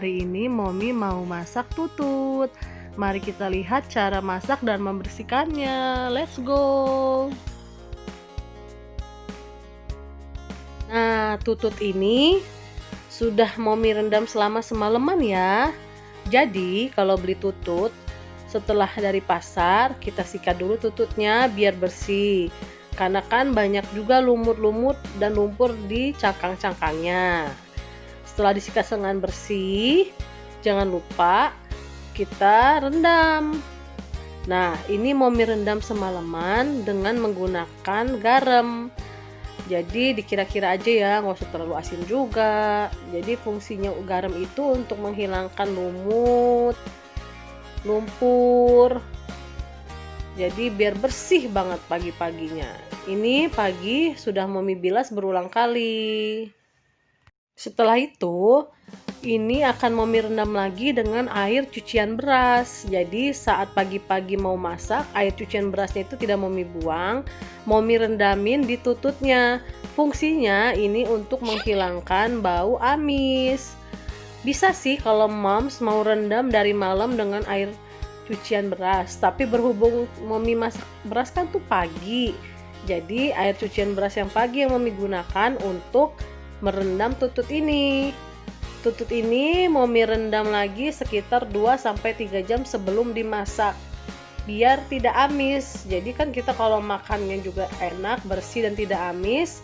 hari ini Mommy mau masak tutut. Mari kita lihat cara masak dan membersihkannya. Let's go. Nah, tutut ini sudah Mommy rendam selama semalaman ya. Jadi, kalau beli tutut, setelah dari pasar, kita sikat dulu tututnya biar bersih. Karena kan banyak juga lumut-lumut dan lumpur di cangkang-cangkangnya. Setelah disikat dengan bersih, jangan lupa kita rendam. Nah, ini Mommy rendam semalaman dengan menggunakan garam. Jadi dikira-kira aja ya, nggak usah terlalu asin juga. Jadi fungsinya garam itu untuk menghilangkan lumut, lumpur. Jadi biar bersih banget pagi-paginya. Ini pagi sudah Mommy bilas berulang kali. Setelah itu, ini akan Mommy rendam lagi dengan air cucian beras. Jadi saat pagi-pagi mau masak, air cucian berasnya itu tidak Mommy buang, Mommy rendamin di tututnya. Fungsinya ini untuk menghilangkan bau amis. Bisa sih kalau moms mau rendam dari malam dengan air cucian beras, tapi berhubung Mommy masak beras kan tuh pagi. Jadi air cucian beras yang pagi yang Mommy gunakan untuk merendam tutut ini. Tutut ini Mommy rendam lagi sekitar 2-3 jam sebelum dimasak biar tidak amis. Jadi kan kita kalau makannya juga enak, bersih dan tidak amis.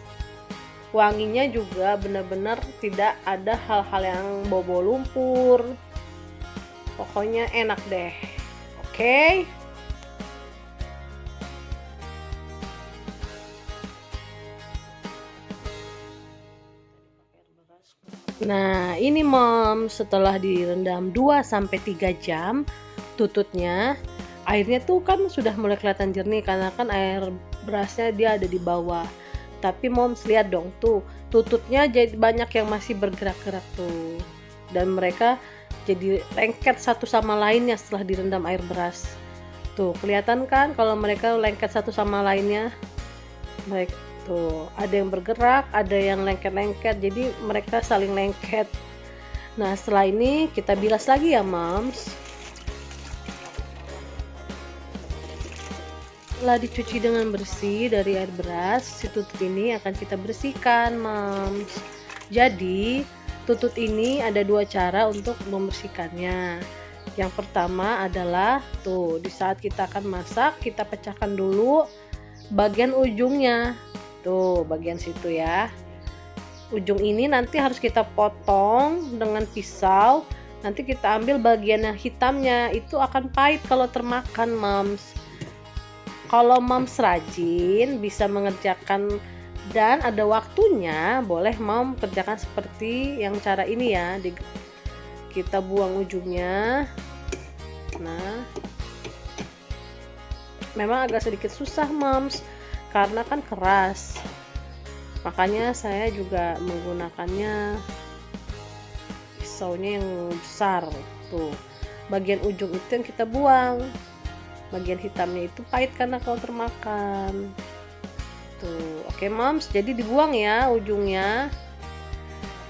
Wanginya juga benar-benar tidak ada hal-hal yang bau-bau lumpur. Pokoknya enak deh. Oke. Nah, ini Mom, setelah direndam 2-3 jam, tututnya airnya tuh kan sudah mulai kelihatan jernih karena kan air berasnya dia ada di bawah. Tapi Moms lihat dong tuh, tututnya jadi banyak yang masih bergerak-gerak tuh. Dan mereka jadi lengket satu sama lainnya setelah direndam air beras. Tuh, kelihatan kan kalau mereka lengket satu sama lainnya? Baik. Tuh, ada yang bergerak, ada yang lengket-lengket, jadi mereka saling lengket. Nah, setelah ini kita bilas lagi ya, Moms. Setelah dicuci dengan bersih dari air beras, si tutut ini akan kita bersihkan, Moms. Jadi, tutut ini ada 2 cara untuk membersihkannya. Yang pertama adalah tuh, di saat kita akan masak, kita pecahkan dulu bagian ujungnya. Tuh, bagian situ ya. Ujung ini nanti harus kita potong dengan pisau. Nanti kita ambil bagian yang hitamnya. Itu akan pahit kalau termakan, Moms. Kalau Moms rajin, bisa mengerjakan dan ada waktunya, boleh Mom kerjakan seperti yang cara ini ya. Kita buang ujungnya. Nah, memang agak sedikit susah, Moms, karena kan keras, makanya saya juga menggunakannya pisaunya yang besar. Tuh, bagian ujung itu yang kita buang, bagian hitamnya itu pahit karena kalau termakan. Tuh, oke Moms, jadi dibuang ya ujungnya.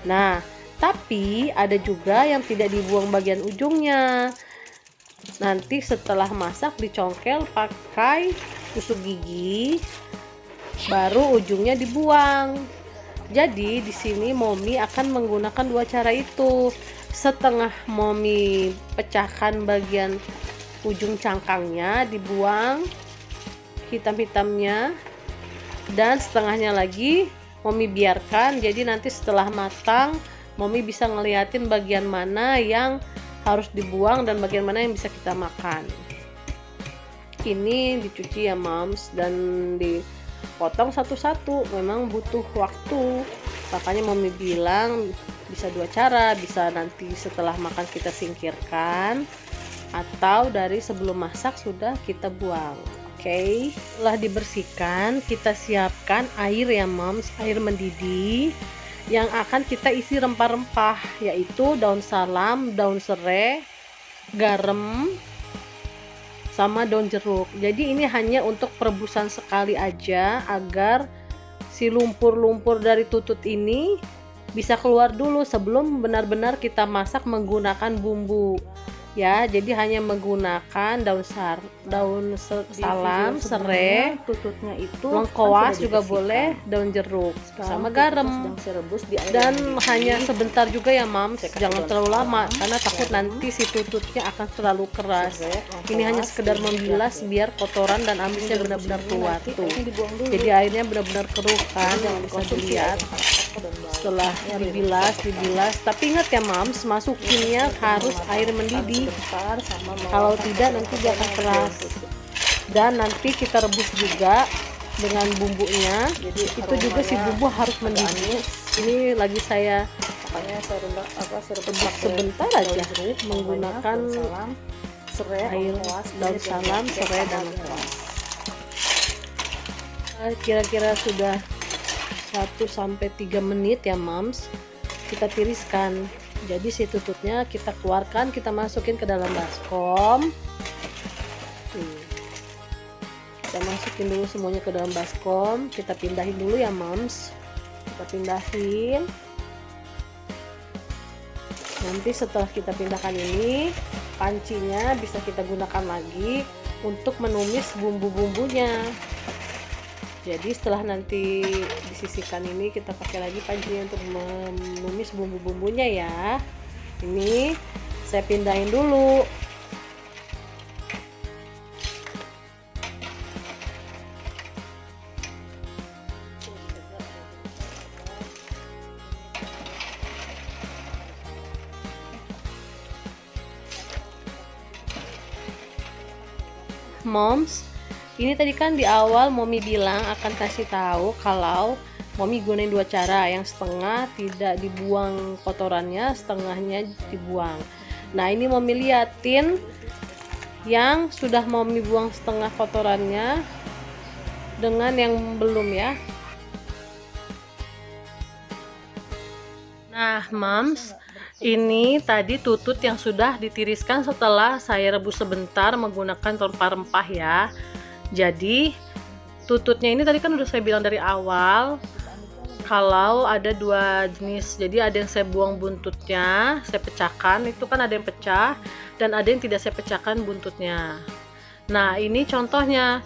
Nah, tapi ada juga yang tidak dibuang bagian ujungnya. Nanti setelah masak dicongkel pakai tusuk gigi, baru ujungnya dibuang. Jadi di sini Mommy akan menggunakan 2 cara itu. Setengah Mommy pecahkan bagian ujung cangkangnya, dibuang hitam-hitamnya, dan setengahnya lagi Mommy biarkan. Jadi nanti setelah matang Mommy bisa ngeliatin bagian mana yang harus dibuang dan bagian mana yang bisa kita makan. Ini dicuci ya Moms dan dipotong satu-satu, memang butuh waktu, makanya Mommy bilang bisa 2 cara, bisa nanti setelah makan kita singkirkan atau dari sebelum masak sudah kita buang. Oke, setelah dibersihkan kita siapkan air ya Moms, air mendidih yang akan kita isi rempah-rempah, yaitu daun salam, daun serai, garam, sama daun jeruk. Jadi ini hanya untuk perebusan sekali aja agar si lumpur-lumpur dari tutut ini bisa keluar dulu sebelum benar-benar kita masak menggunakan bumbu ya. Jadi hanya menggunakan daun salam, serai, tututnya itu lengkoas juga boleh, daun jeruk sama garam, dan hanya sebentar juga ya Mams, jangan terlalu lama karena takut nanti si tututnya akan terlalu keras. Ini hanya sekedar membilas biar kotoran dan amisnya benar-benar keluar tuh. Jadi airnya benar-benar keruh kan, bisa dilihat. Setelah dibilas, tapi ingat ya Mams, masukinnya harus air mendidih, kalau tidak nanti dia akan keras. Dan nanti kita rebus juga dengan bumbunya. Jadi itu juga si bumbu harus mendidih. Ini lagi saya rebus sebentar aja menggunakan air, daun salam, serai, dan lengkuas. Kira-kira sudah 1-3 menit ya Mams, kita tiriskan. Jadi si tututnya kita keluarkan, kita masukin ke dalam baskom. Kita masukin dulu semuanya ke dalam baskom, kita pindahin dulu ya Mams, kita pindahin. Nanti setelah kita pindahkan ini, pancinya bisa kita gunakan lagi untuk menumis bumbu-bumbunya. Jadi setelah nanti disisihkan ini, kita pakai lagi pancinya untuk menumis bumbu-bumbunya ya. Ini saya pindahin dulu. Moms, ini tadi kan di awal Mommy bilang akan kasih tahu kalau Mommy gunain 2 cara, yang setengah tidak dibuang kotorannya, setengahnya dibuang. Nah ini Mommy liatin yang sudah Mommy buang setengah kotorannya dengan yang belum ya. Nah Moms, ini tadi tutut yang sudah ditiriskan setelah saya rebus sebentar menggunakan rempah-rempah ya. Jadi tututnya ini tadi kan udah saya bilang dari awal kalau ada 2 jenis. Jadi ada yang saya buang buntutnya, saya pecahkan, itu kan ada yang pecah dan ada yang tidak saya pecahkan buntutnya. Nah ini contohnya,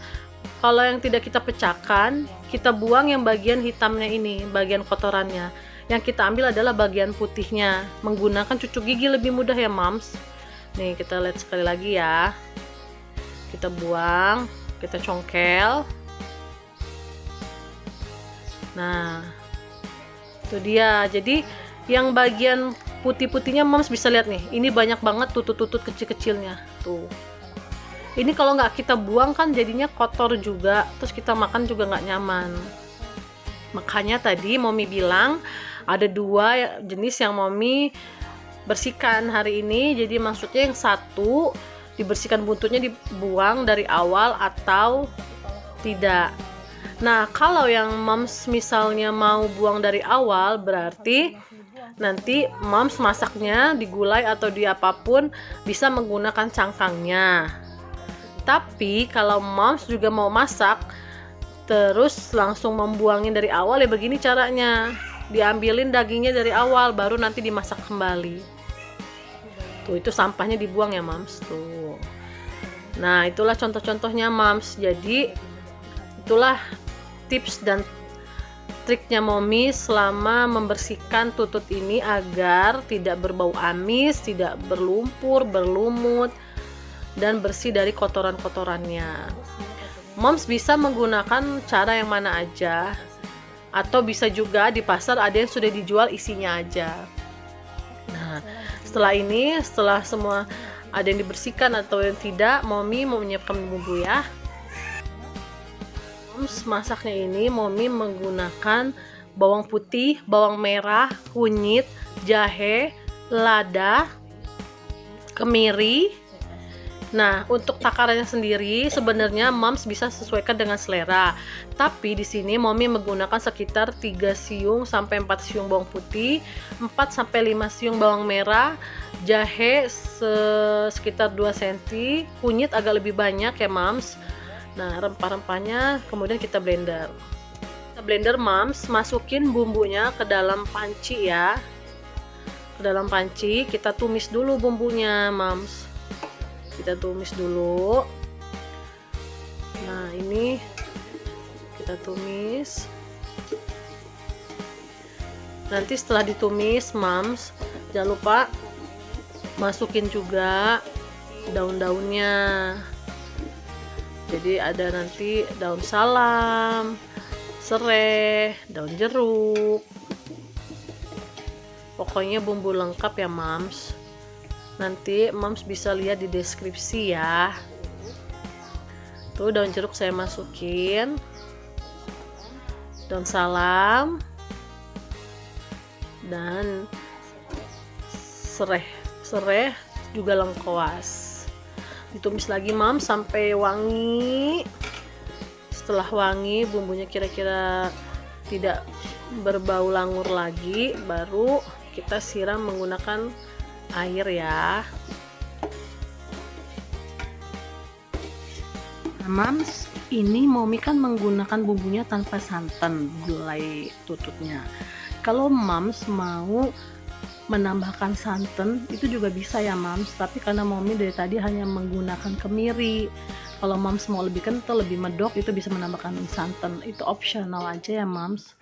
kalau yang tidak kita pecahkan, kita buang yang bagian hitamnya ini, bagian kotorannya. Yang kita ambil adalah bagian putihnya. Menggunakan cucuk gigi lebih mudah ya Mams. Nih kita lihat sekali lagi ya. Kita buang, kita congkel. Nah itu dia. Jadi yang bagian putih-putihnya Mams bisa lihat nih, ini banyak banget tutut-tutut kecil-kecilnya tuh. Ini kalau nggak kita buang kan jadinya kotor juga, terus kita makan juga nggak nyaman. Makanya tadi Mommy bilang ada 2 jenis yang Mommy bersihkan hari ini. Jadi maksudnya yang satu dibersihkan buntutnya, dibuang dari awal atau tidak. Nah kalau yang Moms misalnya mau buang dari awal, berarti nanti Moms masaknya di gulai atau di apapun bisa menggunakan cangkangnya. Tapi kalau Moms juga mau masak terus langsung membuangin dari awal, ya begini caranya. Diambilin dagingnya dari awal, baru nanti dimasak kembali. Tuh itu sampahnya dibuang ya Moms tuh. Nah itulah contoh-contohnya Moms. Jadi itulah tips dan triknya Mommy selama membersihkan tutut ini agar tidak berbau amis, tidak berlumpur, berlumut, dan bersih dari kotoran-kotorannya. Moms bisa menggunakan cara yang mana aja, atau bisa juga di pasar ada yang sudah dijual isinya aja. Nah setelah semua ada yang dibersihkan atau yang tidak, Mommy mau menyiapkan bumbu ya. Moms masaknya ini Mommy menggunakan bawang putih, bawang merah, kunyit, jahe, lada, kemiri. Nah, untuk takarannya sendiri sebenarnya Moms bisa sesuaikan dengan selera. Tapi di sini Mommy menggunakan sekitar 3 siung sampai 4 siung bawang putih, 4 sampai 5 siung bawang merah, jahe sekitar 2 cm, kunyit agak lebih banyak ya Moms. Nah, rempah-rempahnya kemudian kita blender. Kita blender Mams, masukin bumbunya ke dalam panci ya. Ke dalam panci, kita tumis dulu bumbunya Mams. Kita tumis dulu. Nah, ini kita tumis. Nanti setelah ditumis Mams, jangan lupa masukin juga daun-daunnya. Jadi ada nanti daun salam, serai, daun jeruk. Pokoknya bumbu lengkap ya Mams. Nanti Mams bisa lihat di deskripsi ya. Tuh daun jeruk saya masukin. Daun salam dan serai juga lengkuas. Ditumis lagi Mams sampai wangi. Setelah wangi, bumbunya kira-kira tidak berbau langur lagi, baru kita siram menggunakan air ya. Nah, Mams, ini Momi kan menggunakan bumbunya tanpa santan, gulai tututnya. Kalau Mams mau menambahkan santan itu juga bisa ya Mams, tapi karena Momi dari tadi hanya menggunakan kemiri. Kalau Mams mau lebih kental, lebih medok, itu bisa menambahkan santan, itu optional aja ya Mams.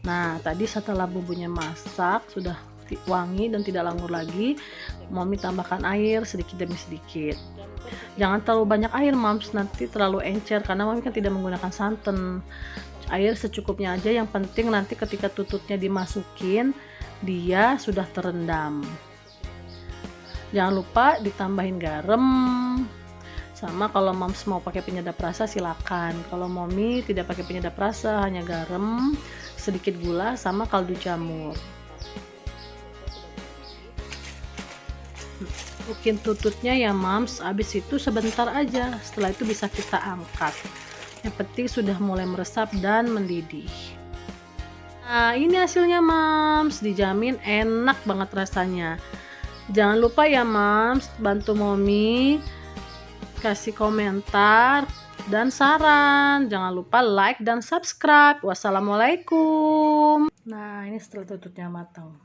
Nah, tadi setelah bumbunya masak sudah wangi dan tidak langur lagi, Momi tambahkan air sedikit demi sedikit. Jangan terlalu banyak air Mams, nanti terlalu encer karena Momi kan tidak menggunakan santan. Air secukupnya aja, yang penting nanti ketika tututnya dimasukin dia sudah terendam. Jangan lupa ditambahin garam. Sama kalau Mams mau pakai penyedap rasa silakan. Kalau Momi tidak pakai penyedap rasa, hanya garam, sedikit gula sama kaldu jamur. Bikin tututnya ya Mams, habis itu sebentar aja, setelah itu bisa kita angkat. Yang penting sudah mulai meresap dan mendidih. Nah, ini hasilnya Mams, dijamin enak banget rasanya. Jangan lupa ya Mams, bantu Momi, kasih komentar dan saran. Jangan lupa like dan subscribe. Wassalamualaikum. Nah, ini setelah tututnya matang.